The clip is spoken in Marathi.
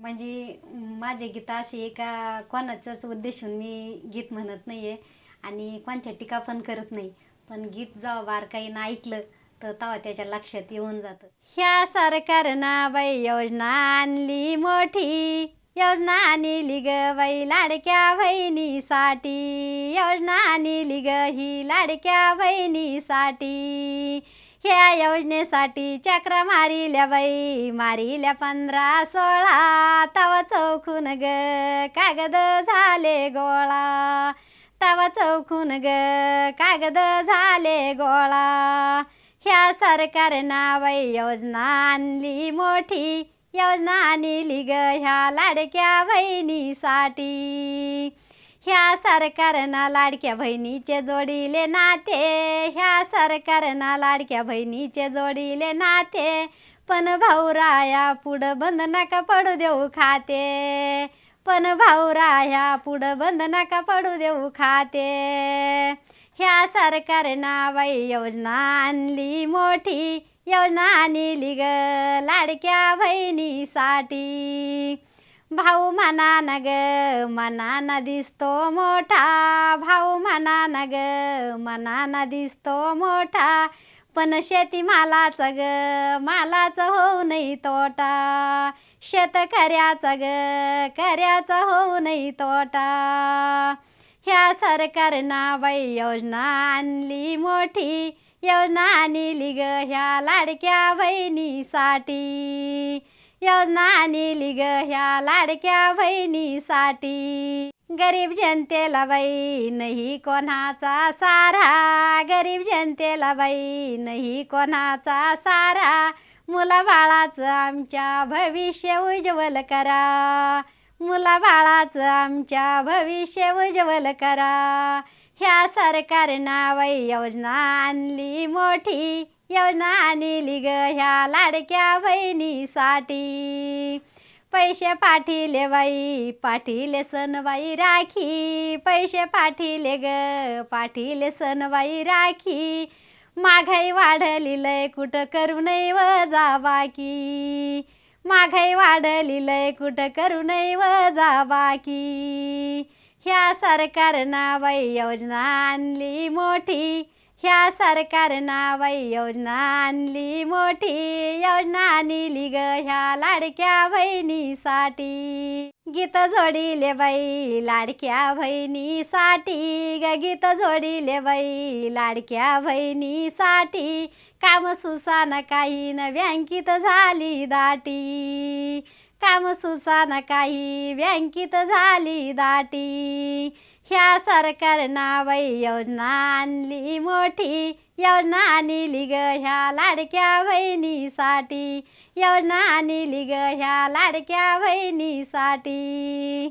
म्हणजे माझे गीत असे आहे का कोणाचाच उद्देशून मी गीत म्हणत नाही आहे आणि कोणच्या टीका पण करत नाही. पण गीत जेव्हा बारकाईनं ऐकलं तर तेव्हा त्याच्या लक्षात येऊन जातं. ह्या सरकारनं बाई योजना आणली मोठी, योजना आणली ग बाई लाडक्या बहिणीसाठी, योजना आणली ग ही लाडक्या बहिणीसाठी. ह्या योजनेसाठी चक्रा मारिल्या बाई, मारिल्या 15-16, तवा चौकून ग कागद झाले गोळा, तवा चौकून ग कागद झाले गोळा. ह्या सरकारनं बाई योजना आणली मोठी, योजना आणली ग ह्या लाडक्या बहिणीसाठी. ह्या सरकारनं लाडक्या बहिणीचे जोडीले नाते, ह्या सरकारनं लाडक्या बहिणीचे जोडीले नाते. पण भाऊराया पुढं बंद नका पडू देऊ खाते, पण भाऊराया पुढं बंद नका पडू देऊ खाते. ह्या सरकारनं बाई योजना आणली मोठी, योजना आणली ग लाडक्या बहिणीसाठी. भाऊ म्हणान ग मनानं दिसतो मोठा, भाऊ म्हणान ग मनानं दिसतो मोठा. पण शेतीमालाचा ग मालाचा होऊ नाही तोटा, शेतकऱ्याचा ग कर्याचा होऊ नाही तोटा. ह्या सरकारनं बाई योजना आणली मोठी, योजना आणली ग ह्या लाडक्या बहिणीसाठी, योजना आणली ग ह्या लाडक्या बहिणीसाठी. गरीब जनतेला बाई नाही कोणाचा सारा, गरीब जनतेला बाई नाही कोणाचा सारा. मुलाबाळाचं आमच्या भविष्य उज्ज्वल करा, मुलाबाळाचं आमच्या भविष्य उज्ज्वल करा. ह्या सरकारनं बाई योजना आणली मोठी, योजना आणली ग ह्या लाडक्या बहिणीसाठी. पैसे पाठीले बाई पाठीले सणबाई राखी, पैसे पाठीले ग पाठीले सणबाई राखी. महागाई वाढली लय कुठं करू नये वजा बाकी, महागाई वाढली लय कुठं करू नये वजा बाकी. ह्या सरकारनं बाई योजना आणली मोठी, ह्या सरकारनं बाई योजना आणली मोठी, योजना आणली ग ह्या लाडक्या बहिणीसाठी. गीत जोडीले बाई लाडक्या बहिणीसाठी ग, गीत जोडीले बाई लाडक्या बहिणीसाठी. काम सुसाना काही न बँकेत झाली दाटी, काम सुसाना काही बँकेत झाली दाटी. ह्या सरकारनं बाई योजना आणली मोठी, योजना आणली ग ह्या लाडक्या बहिणीसाठी, योजना आणली ग ह्या लाडक्या बहिणीसाठी.